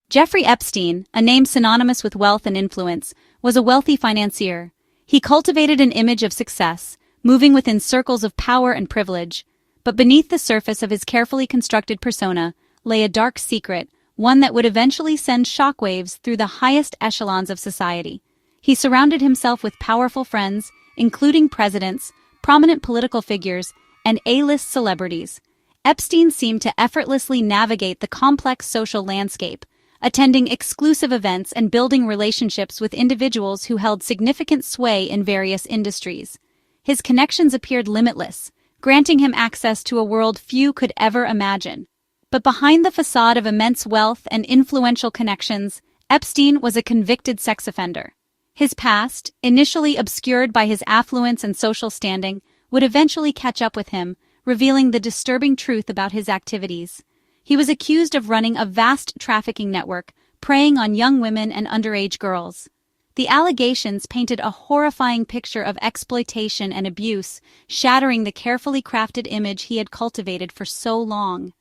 Jeffrey Epstein, a name synonymous with wealth and influence, was a wealthy financier. He cultivated an image of success, moving within circles of power and privilege. But beneath the surface of his carefully constructed persona lay a dark secret, one that would eventually send shockwaves through the highest echelons of society. He surrounded himself with powerful friends, including presidents, prominent political figures, and A-list celebrities. Epstein seemed to effortlessly navigate the complex social landscape, attending exclusive events and building relationships with individuals who held significant sway in various industries. His connections appeared limitless, granting him access to a world few could ever imagine. But behind the facade of immense wealth and influential connections, Epstein was a convicted sex offender. His past, initially obscured by his affluence and social standing, would eventually catch up with him, revealing the disturbing truth about his activities. He was accused of running a vast trafficking network, preying on young women and underage girls. The allegations painted a horrifying picture of exploitation and abuse, shattering the carefully crafted image he had cultivated for so long.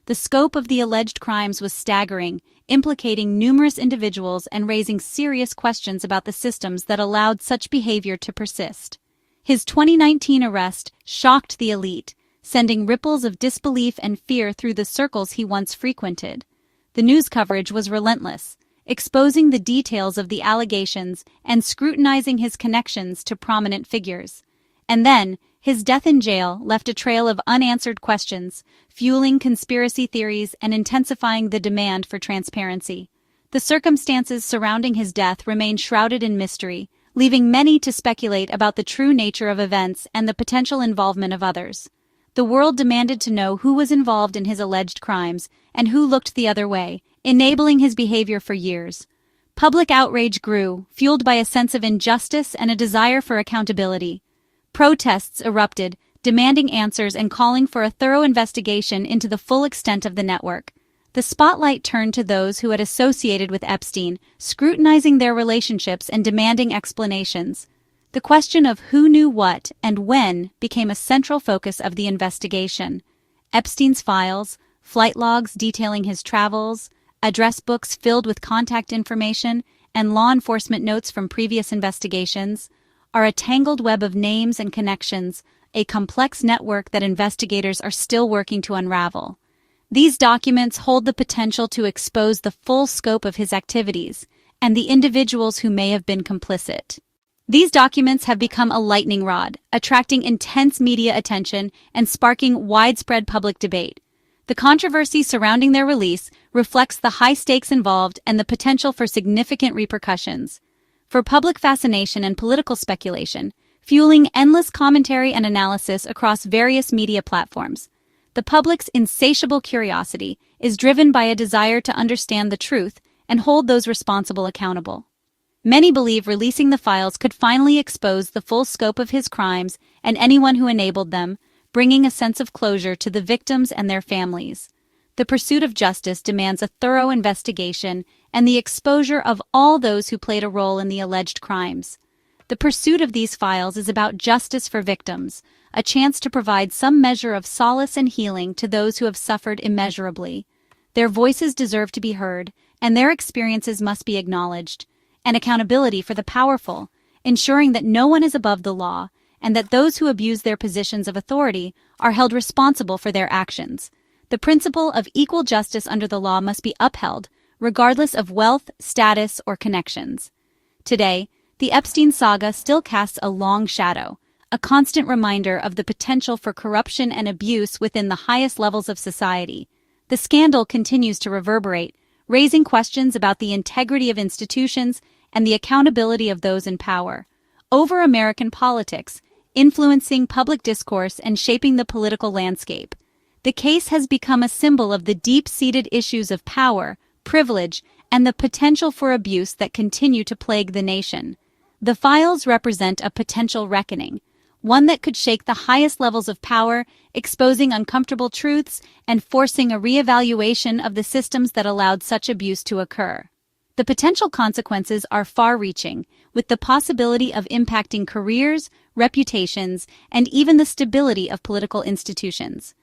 The scope of the alleged crimes was staggering, implicating numerous individuals and raising serious questions about the systems that allowed such behavior to persist. His 2019 arrest shocked the elite, sending ripples of disbelief and fear through the circles he once frequented. The news coverage was relentless, exposing the details of the allegations and scrutinizing his connections to prominent figures. And then, his death in jail left a trail of unanswered questions, fueling conspiracy theories and intensifying the demand for transparency. The circumstances surrounding his death remain shrouded in mystery, leaving many to speculate about the true nature of events and the potential involvement of others. The world demanded to know who was involved in his alleged crimes and who looked the other way, enabling his behavior for years. Public outrage grew, fueled by a sense of injustice and a desire for accountability. Protests erupted, demanding answers and calling for a thorough investigation into the full extent of the network. The spotlight turned to those who had associated with Epstein, scrutinizing their relationships and demanding explanations. The question of who knew what and when became a central focus of the investigation. Epstein's files, flight logs detailing his travels, address books filled with contact information, and law enforcement notes from previous investigations are a tangled web of names and connections, a complex network that investigators are still working to unravel. These documents hold the potential to expose the full scope of his activities and the individuals who may have been complicit. These documents have become a lightning rod, attracting intense media attention and sparking widespread public debate. The controversy surrounding their release reflects the high stakes involved and the potential for significant repercussions. For public fascination and political speculation, fueling endless commentary and analysis across various media platforms. The public's insatiable curiosity is driven by a desire to understand the truth and hold those responsible accountable. Many believe releasing the files could finally expose the full scope of his crimes and anyone who enabled them, bringing a sense of closure to the victims and their families. The pursuit of justice demands a thorough investigation and the exposure of all those who played a role in the alleged crimes. The pursuit of these files is about justice for victims, a chance to provide some measure of solace and healing to those who have suffered immeasurably. Their voices deserve to be heard, and their experiences must be acknowledged. And accountability for the powerful, ensuring that no one is above the law, and that those who abuse their positions of authority are held responsible for their actions. The principle of equal justice under the law must be upheld, regardless of wealth, status, or connections. Today, the Epstein saga still casts a long shadow, a constant reminder of the potential for corruption and abuse within the highest levels of society. The scandal continues to reverberate, raising questions about the integrity of institutions and the accountability of those in power. Over American politics, influencing public discourse and shaping the political landscape. The case has become a symbol of the deep-seated issues of power, privilege, and the potential for abuse that continue to plague the nation. The files represent a potential reckoning, one that could shake the highest levels of power, exposing uncomfortable truths and forcing a reevaluation of the systems that allowed such abuse to occur. The potential consequences are far-reaching, with the possibility of impacting careers, reputations, and even the stability of political institutions.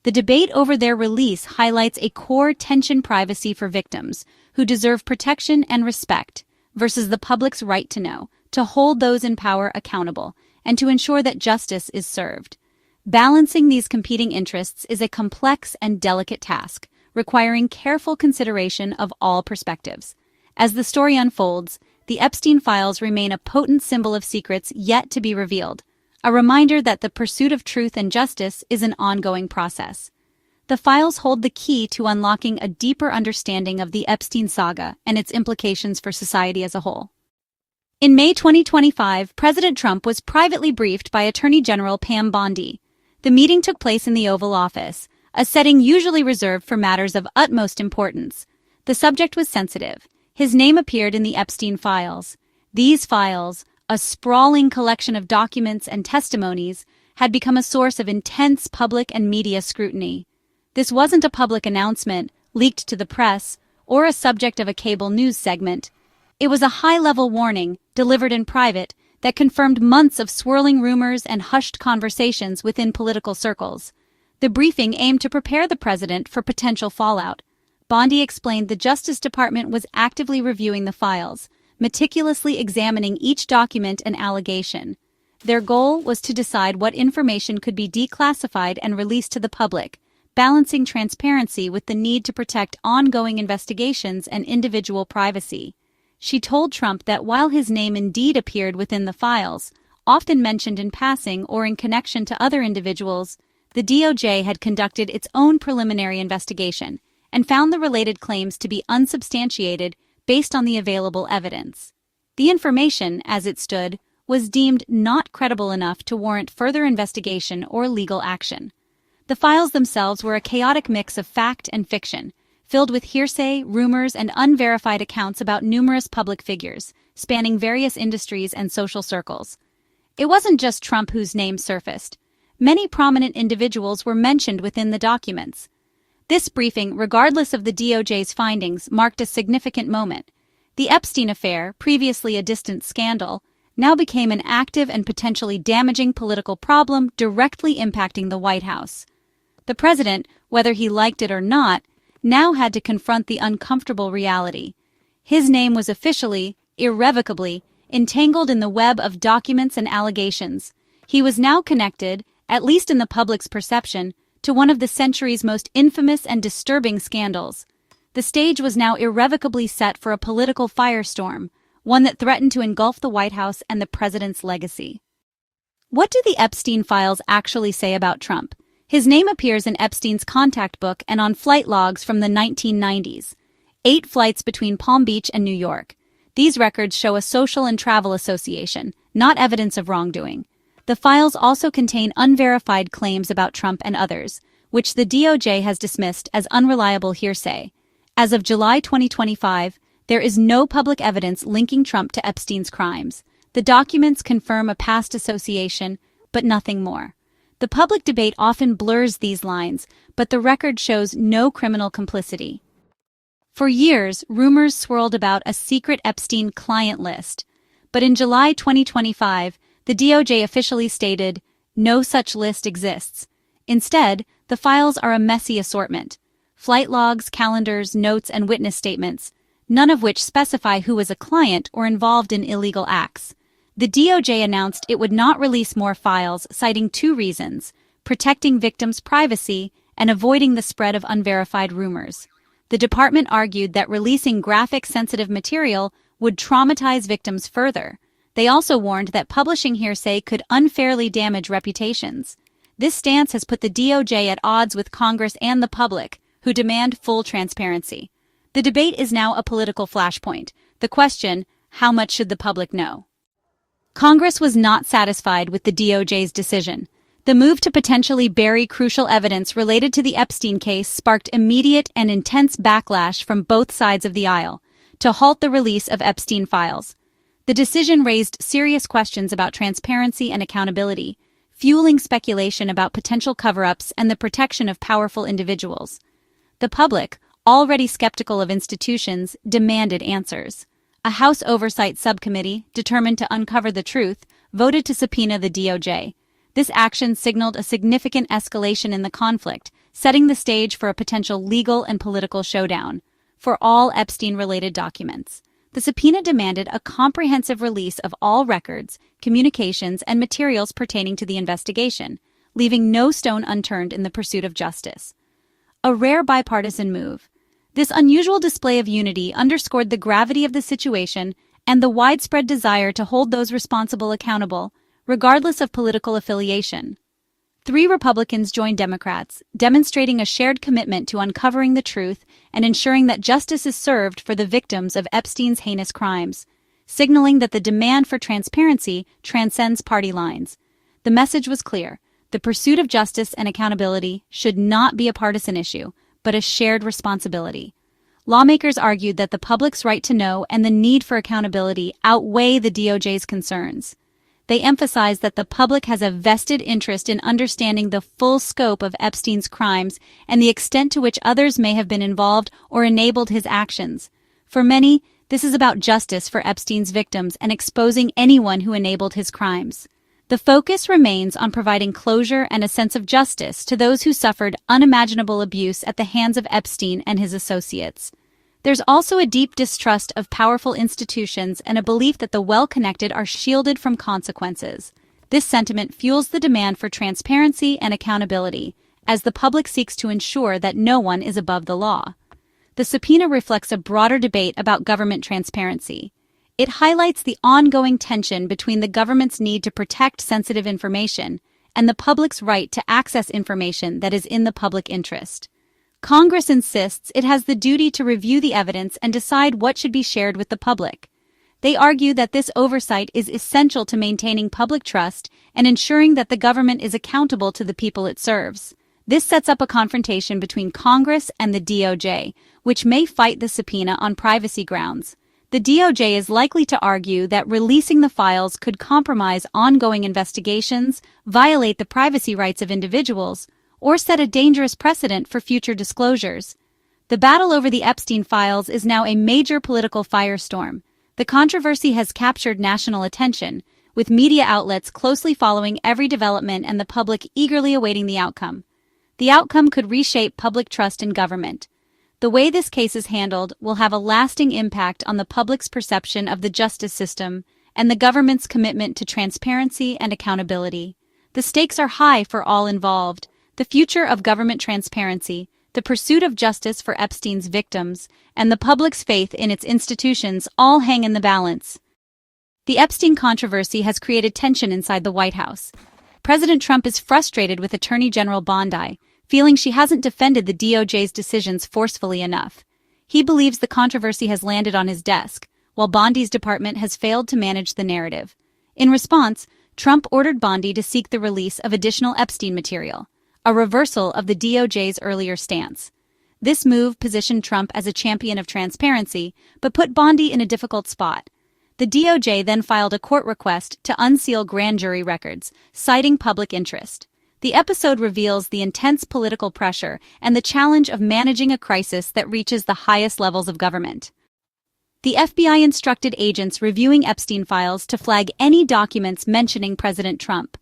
The debate over their release highlights a core tension: privacy for victims, who deserve protection and respect, versus the public's right to know, to hold those in power accountable, and to ensure that justice is served. Balancing these competing interests is a complex and delicate task, requiring careful consideration of all perspectives. As the story unfolds, the Epstein files remain a potent symbol of secrets yet to be revealed, a reminder that the pursuit of truth and justice is an ongoing process. The files hold the key to unlocking a deeper understanding of the Epstein saga and its implications for society as a whole. In May 2025, President Trump was privately briefed by Attorney General Pam Bondi. The meeting took place in the Oval Office, a setting usually reserved for matters of utmost importance. The subject was sensitive. His name appeared in the Epstein files. These files, a sprawling collection of documents and testimonies, had become a source of intense public and media scrutiny. This wasn't a public announcement, leaked to the press, or a subject of a cable news segment. It was a high-level warning, delivered in private, that confirmed months of swirling rumors and hushed conversations within political circles. The briefing aimed to prepare the president for potential fallout. Bondi explained the Justice Department was actively reviewing the files, meticulously examining each document and allegation. Their goal was to decide what information could be declassified and released to the public, balancing transparency with the need to protect ongoing investigations and individual privacy. She told Trump that while his name indeed appeared within the files, often mentioned in passing or in connection to other individuals, the DOJ had conducted its own preliminary investigation and found the related claims to be unsubstantiated based on the available evidence. The information, as it stood, was deemed not credible enough to warrant further investigation or legal action. The files themselves were a chaotic mix of fact and fiction, filled with hearsay, rumors, and unverified accounts about numerous public figures, spanning various industries and social circles. It wasn't just Trump whose name surfaced. Many prominent individuals were mentioned within the documents. This briefing, regardless of the DOJ's findings, marked a significant moment. The Epstein affair, previously a distant scandal, now became an active and potentially damaging political problem directly impacting the White House. The president, whether he liked it or not, now had to confront the uncomfortable reality. His name was officially, irrevocably, entangled in the web of documents and allegations. He was now connected, at least in the public's perception, to one of the century's most infamous and disturbing scandals. The stage was now irrevocably set for a political firestorm, one that threatened to engulf the White House and the president's legacy. What do the Epstein files actually say about Trump? His name appears in Epstein's contact book and on flight logs from the 1990s. 8 flights between Palm Beach and New York. These records show a social and travel association, not evidence of wrongdoing. The files also contain unverified claims about Trump and others, which the DOJ has dismissed as unreliable hearsay. As of July 2025, there is no public evidence linking Trump to Epstein's crimes. The documents confirm a past association, but nothing more. The public debate often blurs these lines, but the record shows no criminal complicity. For years, rumors swirled about a secret Epstein client list, but in July 2025, the DOJ officially stated, no such list exists. Instead, the files are a messy assortment. Flight logs, calendars, notes, and witness statements, none of which specify who was a client or involved in illegal acts. The DOJ announced it would not release more files, citing 2 reasons: protecting victims' privacy and avoiding the spread of unverified rumors. The department argued that releasing graphic, sensitive material would traumatize victims further. They also warned that publishing hearsay could unfairly damage reputations. This stance has put the DOJ at odds with Congress and the public, who demand full transparency. The debate is now a political flashpoint. The question, how much should the public know? Congress was not satisfied with the DOJ's decision. The move to potentially bury crucial evidence related to the Epstein case sparked immediate and intense backlash from both sides of the aisle to halt the release of Epstein files. The decision raised serious questions about transparency and accountability, fueling speculation about potential cover-ups and the protection of powerful individuals. The public, already skeptical of institutions, demanded answers. A House Oversight Subcommittee, determined to uncover the truth, voted to subpoena the DOJ. This action signaled a significant escalation in the conflict, setting the stage for a potential legal and political showdown for all Epstein-related documents. The subpoena demanded a comprehensive release of all records, communications, and materials pertaining to the investigation, leaving no stone unturned in the pursuit of justice. A rare bipartisan move. This unusual display of unity underscored the gravity of the situation and the widespread desire to hold those responsible accountable, regardless of political affiliation. 3 Republicans joined Democrats, demonstrating a shared commitment to uncovering the truth and ensuring that justice is served for the victims of Epstein's heinous crimes, signaling that the demand for transparency transcends party lines. The message was clear: the pursuit of justice and accountability should not be a partisan issue, but a shared responsibility. Lawmakers argued that the public's right to know and the need for accountability outweigh the DOJ's concerns. They emphasized that the public has a vested interest in understanding the full scope of Epstein's crimes and the extent to which others may have been involved or enabled his actions. For many, this is about justice for Epstein's victims and exposing anyone who enabled his crimes. The focus remains on providing closure and a sense of justice to those who suffered unimaginable abuse at the hands of Epstein and his associates. There's also a deep distrust of powerful institutions and a belief that the well-connected are shielded from consequences. This sentiment fuels the demand for transparency and accountability, as the public seeks to ensure that no one is above the law. The subpoena reflects a broader debate about government transparency. It highlights the ongoing tension between the government's need to protect sensitive information and the public's right to access information that is in the public interest. Congress insists it has the duty to review the evidence and decide what should be shared with the public. They argue that this oversight is essential to maintaining public trust and ensuring that the government is accountable to the people it serves. This sets up a confrontation between Congress and the DOJ, which may fight the subpoena on privacy grounds. The DOJ is likely to argue that releasing the files could compromise ongoing investigations, violate the privacy rights of individuals, or set a dangerous precedent for future disclosures. The battle over the Epstein files is now a major political firestorm. The controversy has captured national attention, with media outlets closely following every development and the public eagerly awaiting the outcome. The outcome could reshape public trust in government. The way this case is handled will have a lasting impact on the public's perception of the justice system and the government's commitment to transparency and accountability. The stakes are high for all involved. The future of government transparency, the pursuit of justice for Epstein's victims, and the public's faith in its institutions all hang in the balance. The Epstein controversy has created tension inside the White House. President Trump is frustrated with Attorney General Bondi, feeling she hasn't defended the DOJ's decisions forcefully enough. He believes the controversy has landed on his desk, while Bondi's department has failed to manage the narrative. In response, Trump ordered Bondi to seek the release of additional Epstein material, a reversal of the DOJ's earlier stance. This move positioned Trump as a champion of transparency, but put Bondi in a difficult spot. The DOJ then filed a court request to unseal grand jury records, citing public interest. The episode reveals the intense political pressure and the challenge of managing a crisis that reaches the highest levels of government. The FBI instructed agents reviewing Epstein files to flag any documents mentioning President Trump.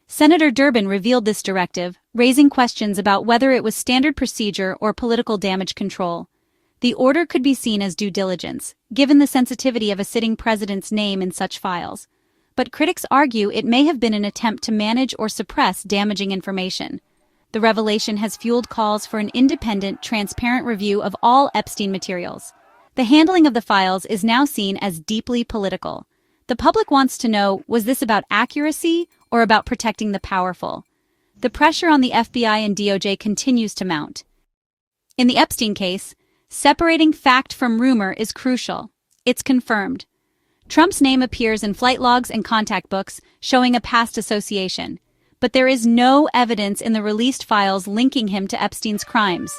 Senator Durbin revealed this directive, raising questions about whether it was standard procedure or political damage control. The order could be seen as due diligence, given the sensitivity of a sitting president's name in such files. But critics argue it may have been an attempt to manage or suppress damaging information. The revelation has fueled calls for an independent, transparent review of all Epstein materials. The handling of the files is now seen as deeply political. The public wants to know, was this about accuracy or about protecting the powerful? The pressure on the FBI and DOJ continues to mount. In the Epstein case, separating fact from rumor is crucial. It's confirmed. Trump's name appears in flight logs and contact books, showing a past association. But there is no evidence in the released files linking him to Epstein's crimes.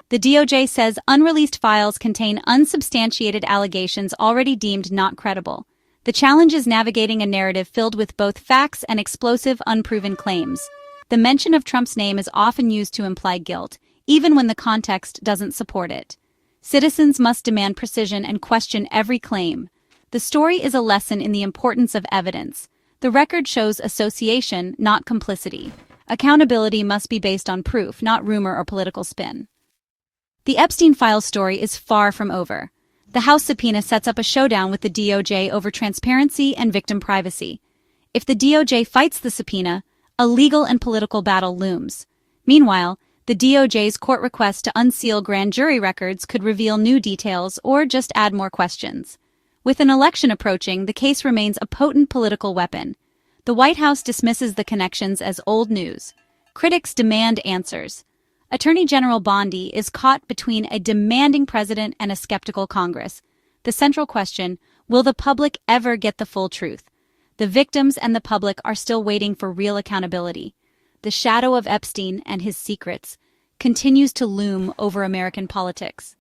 The DOJ says unreleased files contain unsubstantiated allegations already deemed not credible. The challenge is navigating a narrative filled with both facts and explosive, unproven claims. The mention of Trump's name is often used to imply guilt, even when the context doesn't support it. Citizens must demand precision and question every claim. The story is a lesson in the importance of evidence. The record shows association, not complicity. Accountability must be based on proof, not rumor or political spin. The Epstein files story is far from over. The House subpoena sets up a showdown with the DOJ over transparency and victim privacy. If the DOJ fights the subpoena, a legal and political battle looms. Meanwhile, the DOJ's court request to unseal grand jury records could reveal new details or just add more questions. With an election approaching, the case remains a potent political weapon. The White House dismisses the connections as old news. Critics demand answers. Attorney General Bondi is caught between a demanding president and a skeptical Congress. The central question, will the public ever get the full truth? The victims and the public are still waiting for real accountability. The shadow of Epstein and his secrets continues to loom over American politics.